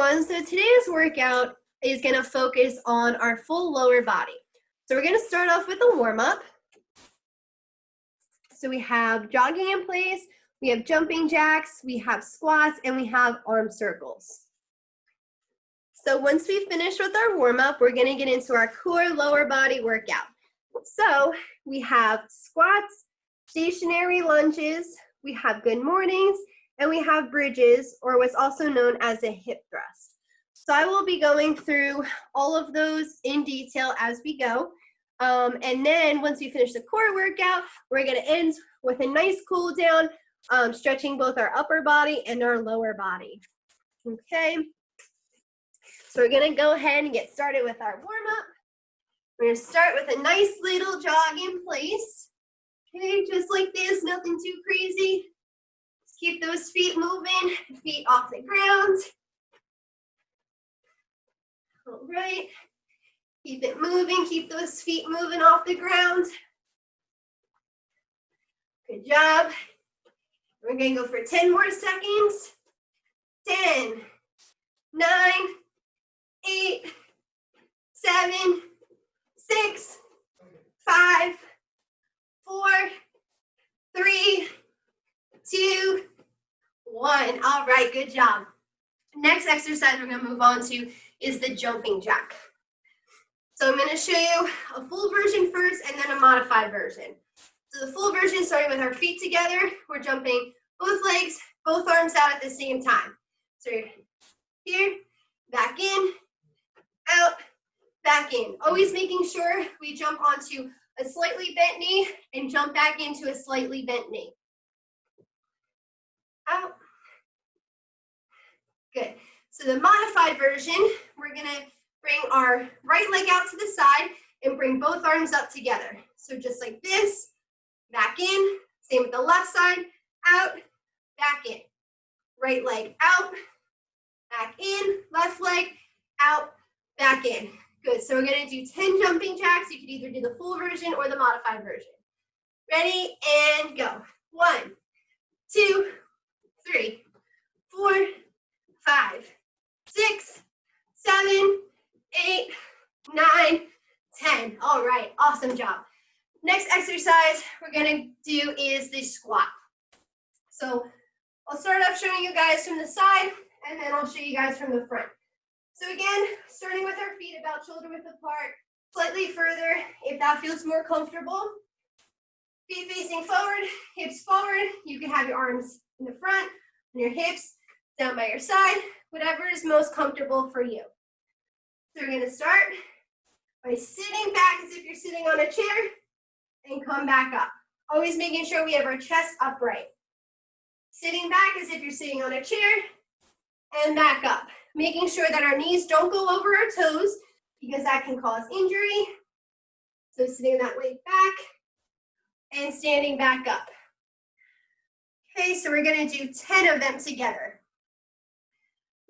everyone. So today's workout is going to focus on our full lower body. So we're going to start off with a warm-up. So we have jogging in place, we have jumping jacks, we have squats, and we have arm circles. So once we finish with our warm-up, we're going to get into our core lower body workout. So we have squats, stationary lunges, we have good mornings, and we have bridges, or what's also known as a hip thrust. So I will be going through all of those in detail as we go. And then once we finish the core workout, we're gonna end with a nice cool down, stretching both our upper body and our lower body. Okay, so we're gonna go ahead and get started with our warm-up. We're gonna start with a nice little jog in place. Okay, just like this, nothing too crazy. Keep those feet moving, feet off the ground. All right, keep it moving, keep those feet moving off the ground. Good job. We're gonna go for 10 more seconds. 10, 9, 8, 7, 6, 5, 4, 3, 2, 1. All right, good job. Next exercise we're going to move on to is the jumping jack. So I'm going to show you a full version first and then a modified version. So the full version, starting with our feet together, we're jumping both legs, both arms out at the same time. So here, back in, out, back in. Always making sure we jump onto a slightly bent knee and jump back into a slightly bent knee. Out. Good. So the modified version, we're gonna bring our right leg out to the side and bring both arms up together. So just like this, back in, same with the left side, out, back in. Right leg out, back in, left leg out, back in. Good, so we're gonna do 10 jumping jacks. You could either do the full version or the modified version. Ready, and go. 1, 2, 3, 4, 5, 6, 7, 8, 9, 10. All right, awesome job. Next exercise we're gonna do is the squat. So I'll start off showing you guys from the side, and then I'll show you guys from the front. So again, starting with our feet about shoulder width apart, slightly further if that feels more comfortable. Feet facing forward, hips forward. You can have your arms in the front and your hips down by your side, whatever is most comfortable for you. So we're gonna start by sitting back as if you're sitting on a chair and come back up. Always making sure we have our chest upright. Sitting back as if you're sitting on a chair and back up. Making sure that our knees don't go over our toes because that can cause injury. So sitting that way back and standing back up. Okay, so we're gonna do 10 of them together.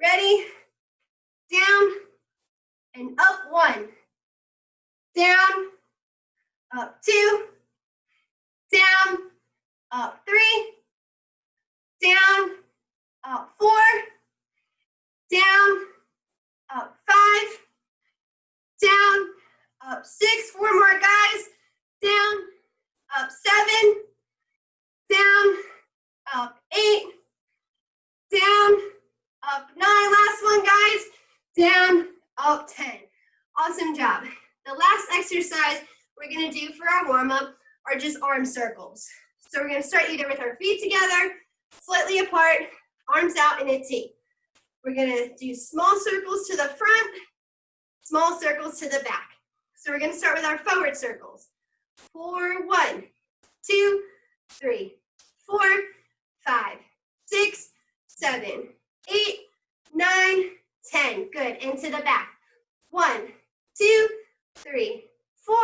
Ready? Down and up 1. Down, up 2. Down, up 3. Down, up 4. Down, up 5. Down, up 6. 4 more, guys. Down, up 7. Down, up 8. Down, up 9. Last one, guys. Down, up 10. Awesome job. The last exercise we're gonna do for our warm-up are just arm circles. So we're gonna start either with our feet together, slightly apart, arms out in a T. We're gonna do small circles to the front, small circles to the back. So we're gonna start with our forward circles. 4, 1, 2, 3, 4, 5, 6, 7, 8, 9, 10. Good, and to the back. 1, 2, 3, 4,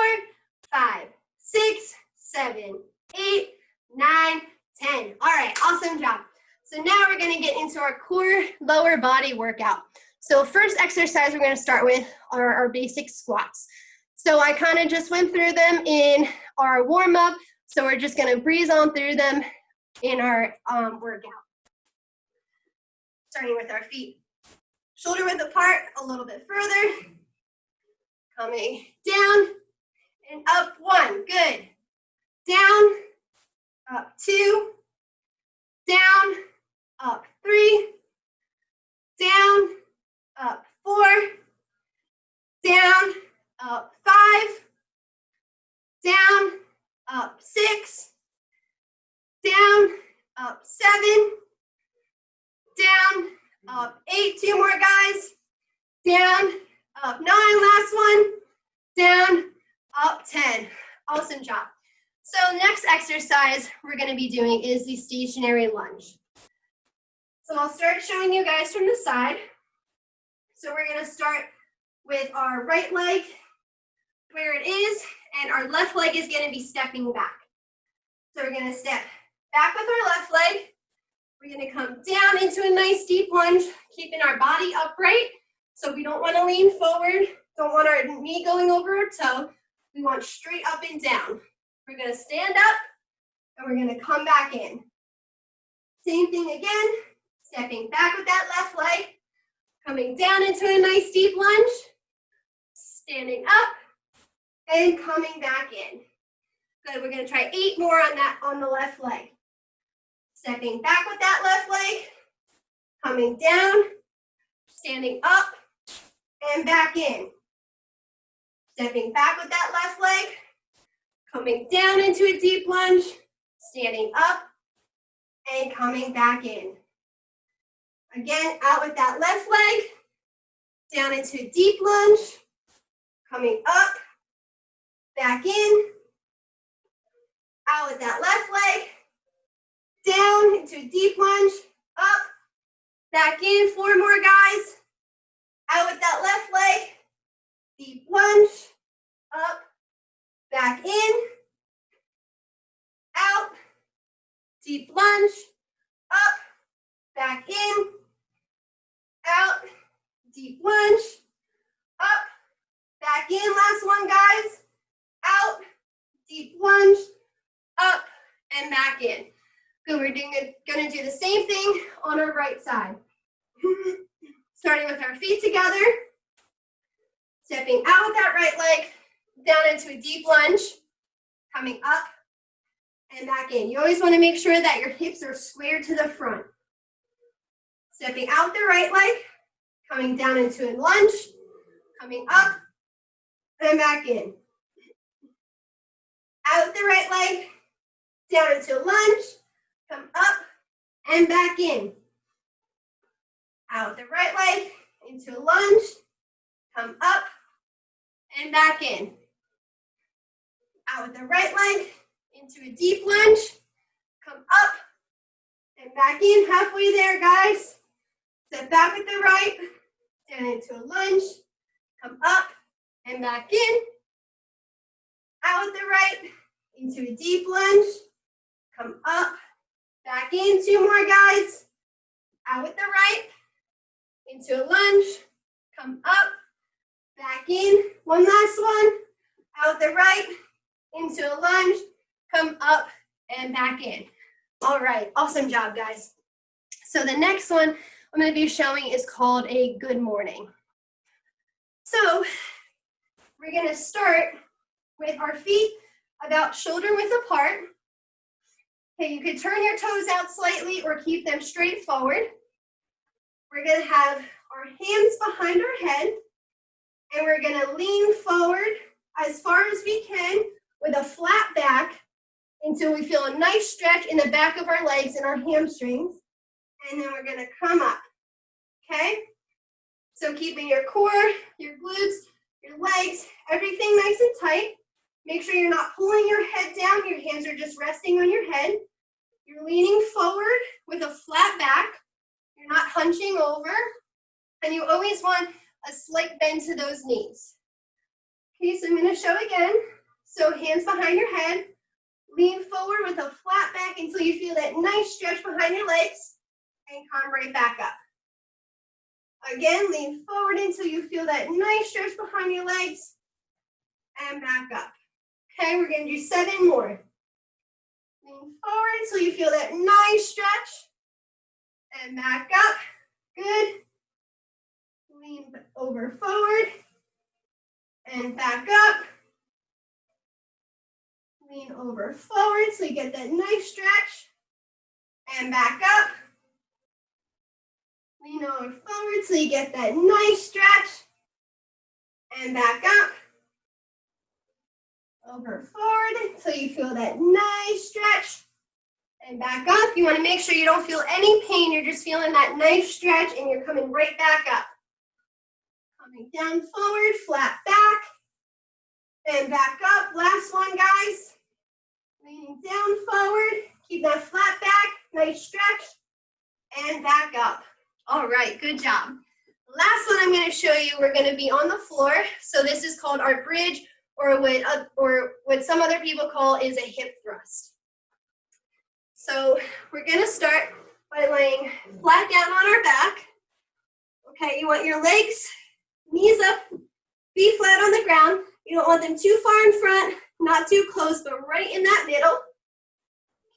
5, 6, 7, 8, 9, 10. All right, awesome job. So now we're gonna get into our core lower body workout. So first exercise we're gonna start with are our basic squats. So I kind of just went through them in our warm-up, so we're just gonna breeze on through them in our workout. Starting with our feet Shoulder width apart, a little bit further. Coming down and up 1, good. Down, up 2, down, up 3, down, up 4, down, up 5, down, up 6, down, up 7, down, up 8, 2 more guys, down, up 9, last one, down, up 10. Awesome job. So next exercise we're going to be doing is the stationary lunge. So I'll start showing you guys from the side. So we're going to start with our right leg where it is, and our left leg is going to be stepping back. So we're going to step back with our left leg. We're going to come down into a nice deep lunge, keeping our body upright. So we don't want to lean forward, don't want our knee going over our toe. We want straight up and down. We're going to stand up, and we're going to come back in. Same thing again, stepping back with that left leg, coming down into a nice deep lunge, standing up, and coming back in. Good, we're going to try 8 more on the left leg. Stepping back with that left leg, coming down, standing up, and back in. Stepping back with that left leg, coming down into a deep lunge, standing up, and coming back in. Again, out with that left leg, down into a deep lunge, coming up, back in, out with that left leg, down into a deep lunge, up, back in, 4 more guys, out with that left leg, deep lunge, up, back in, out, deep lunge, up, back in, out, deep lunge, up, back in, last one guys, out, deep lunge, up, and back in. Good, we're gonna do the same thing on our right side. Starting with our feet together, stepping out with that right leg, down into a deep lunge, coming up and back in. You always want to make sure that your hips are squared to the front. Stepping out the right leg, coming down into a lunge, coming up and back in. Out the right leg, down into a lunge, come up and back in. Out the right leg, into a lunge, come up and back in. Out with the right leg, into a deep lunge, come up and back in, halfway there guys. Step back with the right, down into a lunge, come up and back in. Out with the right, into a deep lunge, come up, back in, 2 more guys. Out with the right, into a lunge, come up, back in, 1 last one. Out with the right, into a lunge, come up and back in. All right, awesome job, guys. So the next one I'm going to be showing is called a good morning. So we're going to start with our feet about shoulder width apart. Okay, you could turn your toes out slightly or keep them straight forward. We're going to have our hands behind our head, and we're going to lean forward as far as we can with a flat back until we feel a nice stretch in the back of our legs and our hamstrings. And then we're going to come up, okay? So keeping your core, your glutes, your legs, everything nice and tight. Make sure you're not pulling your head down. Your hands are just resting on your head. You're leaning forward with a flat back. You're not hunching over. And you always want a slight bend to those knees. Okay, so I'm going to show again. So hands behind your head. Lean forward with a flat back until you feel that nice stretch behind your legs. And come right back up. Again, lean forward until you feel that nice stretch behind your legs. And back up. Okay, we're going to do 7 more. Lean forward until you feel that nice stretch. And back up. Good. Lean over forward and back up. Lean over forward so you get that nice stretch and back up. Lean over forward so you get that nice stretch and back up. Over forward so you feel that nice stretch and back up. You want to make sure you don't feel any pain. You're just feeling that nice stretch and you're coming right back up. Coming down forward, flat back and back up. Last one, guys. Leaning down forward, keep that flat back, nice stretch and back up. All right, good job. Last one I'm going to show you, we're going to be on the floor. So this is called our bridge, or what some other people call is a hip thrust. So we're going to start by laying flat down on our back. Okay, you want your legs, knees up, feet flat on the ground. You don't want them too far in front, not too close, but right in that middle.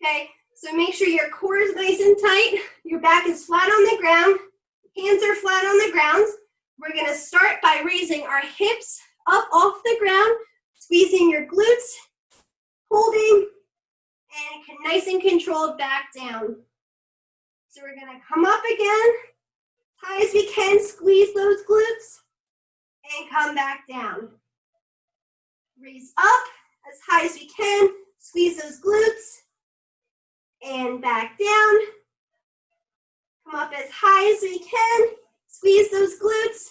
Okay, so make sure your core is nice and tight. Your back is flat on the ground. Hands are flat on the ground. We're going to start by raising our hips up off the ground, squeezing your glutes, holding, and nice and controlled back down. So we're going to come up again, high as we can, squeeze those glutes, and come back down. Raise up as high as we can, squeeze those glutes, and back down. Come up as high as we can, squeeze those glutes,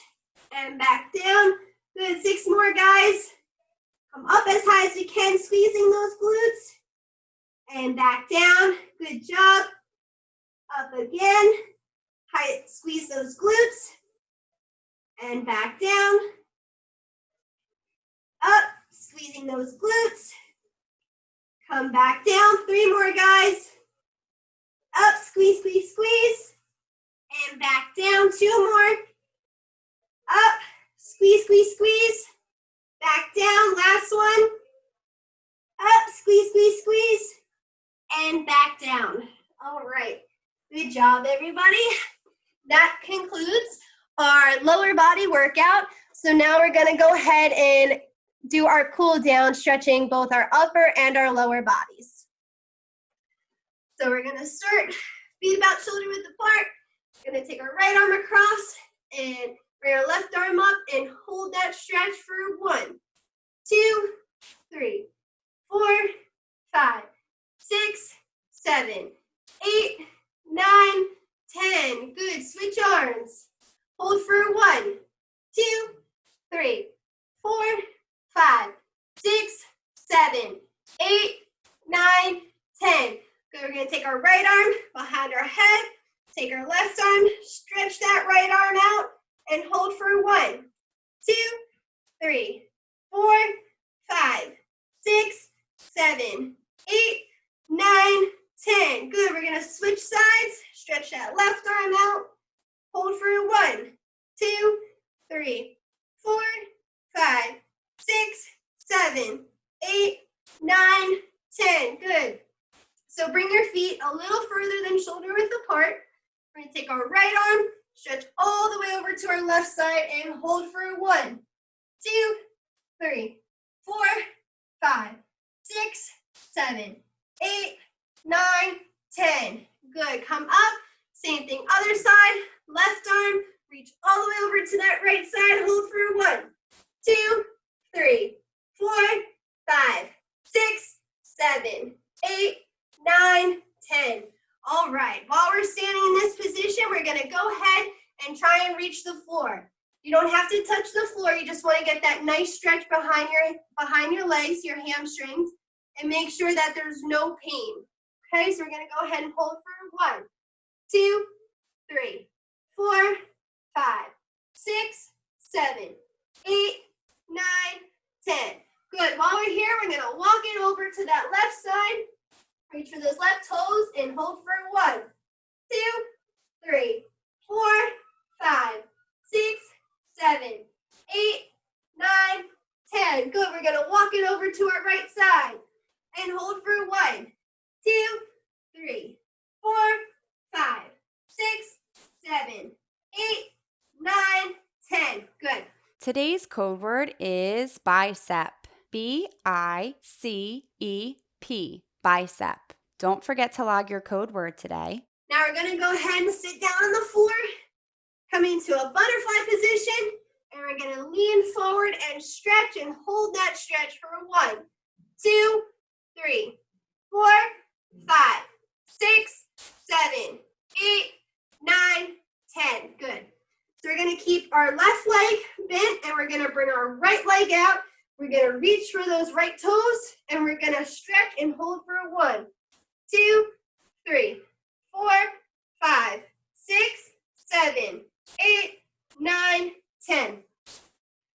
and back down. Good, 6 more, guys. Come up as high as we can, squeezing those glutes, and back down. Good job. Up again. High, squeeze those glutes, and back down. Up, squeezing those glutes. Come back down. 3 more, guys. Up, squeeze, squeeze, squeeze. And back down. 2 more. Up, squeeze, squeeze, squeeze. Back down. Last one. Up, squeeze, squeeze, squeeze. And back down. All right. Good job, everybody. That concludes our lower body workout. So now we're going to go ahead and do our cool down, stretching both our upper and our lower bodies. So we're going to start feet about shoulder width apart. We're going to take our right arm across and bring our left arm up and hold that stretch for 1, 2, 3, 4, 5, 6, 7, 8, 9, 10. Good. Switch arms. Hold for 1, 2, 3, 4, 5, 6, 7, 8, 9, 10. Good. We're going to take our right arm behind our head. Take our left arm, stretch that right arm out, and hold for 1, 2, 3, 4, 5, 6, 7, 8, 9, 10. Good. We're going to switch sides. Stretch that left arm out. Hold for 1, 2, 3, 4, 5, 6, 7, 8, 9, 10. Good. So bring your feet a little further than shoulder width apart. We're going to take our right arm, stretch all the way over to our left side, and hold for 1, 2, 3, 4, 5, 6, 7, 8, 9, 10. Good. Come up. Same thing, other side. Left arm. Reach all the way over to that right side. Hold for 1, 2, 3, 4, 5, 6, 7, 8, 9, 10. All right. While we're standing in this position, we're going to go ahead and try and reach the floor. You don't have to touch the floor. You just want to get that nice stretch behind your legs, your hamstrings, and make sure that there's no pain. Okay, so we're going to go ahead and hold for 1, 2, 3, 4, 5, 6, 7, 8, 9, 10. Good. While we're here, we're going to walk it over to that left side. Reach for those left toes and hold for 1, 2, 3, 4, 5, 6, 7, 8, 9, 10. Good. We're going to walk it over to our right side and hold for 1, 2, 3, 4, 5, 6, 7, 8, 9, Today's code word is bicep. B-I-C-E-P. Bicep. Don't forget to log your code word today. Now we're going to go ahead and sit down on the floor, come into a butterfly position, and we're going to lean forward and stretch and hold that stretch for 1, 2, 3, 4, 5, 6, 7, 8, 9, 10. Good. So we're going to keep our left leg bent, and we're going to bring our right leg out. We're going to reach for those right toes, and we're going to stretch and hold for 1, 2, 3, 4, 5, 6, 7, 8, 9, 10.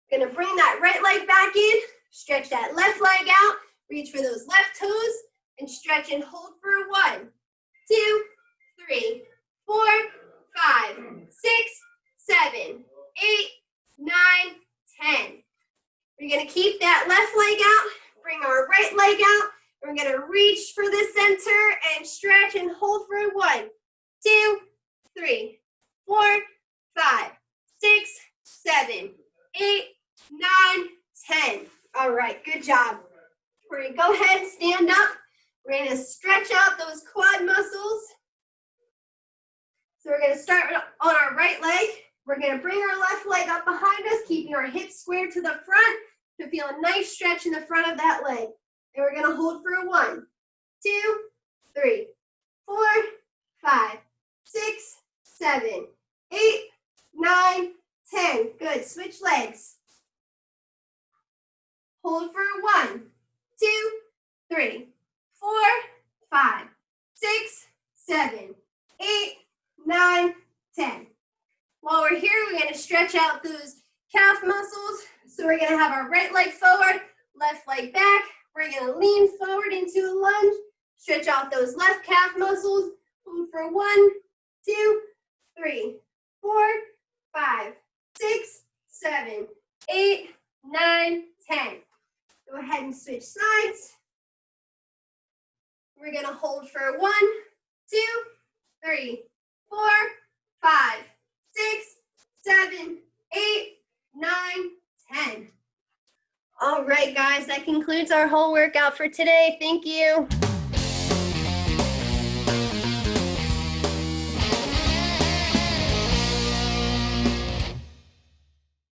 Going to bring that right leg back in, stretch that left leg out, reach for those left toes, and stretch and hold for 1, 2, 3, 4, 5, 6, 7, 8, 9, 10. We're going to keep that left leg out, bring our right leg out. We're going to reach for the center and stretch and hold for 1, 2, 3, 4, 5, 6, 7, 8, 9, 10. All right, good job. We're going to go ahead and stand up. We're going to stretch out those quad muscles. So we're going to start on our right leg. We're going to bring our left leg up behind us, keeping our hips squared to the front to feel a nice stretch in the front of that leg. And we're going to hold for 1, 2, 3, 4, 5, 6, 7, 8, 9, 10. Good. Switch legs. Hold for 1, 2, 3, 4, 5, 6, 7, 8, 9, 10. While we're here, we're going to stretch out those calf muscles. So we're going to have our right leg forward, left leg back. We're going to lean forward into a lunge, stretch out those left calf muscles. Hold for 1, 2, 3, 4, 5, 6, 7, 8, 9, 10. Go ahead and switch sides. We're going to hold for 1, 2, 3, 4, 5, 6, 7, 8, 9, 10. All right, guys, that concludes our whole workout for today. Thank you.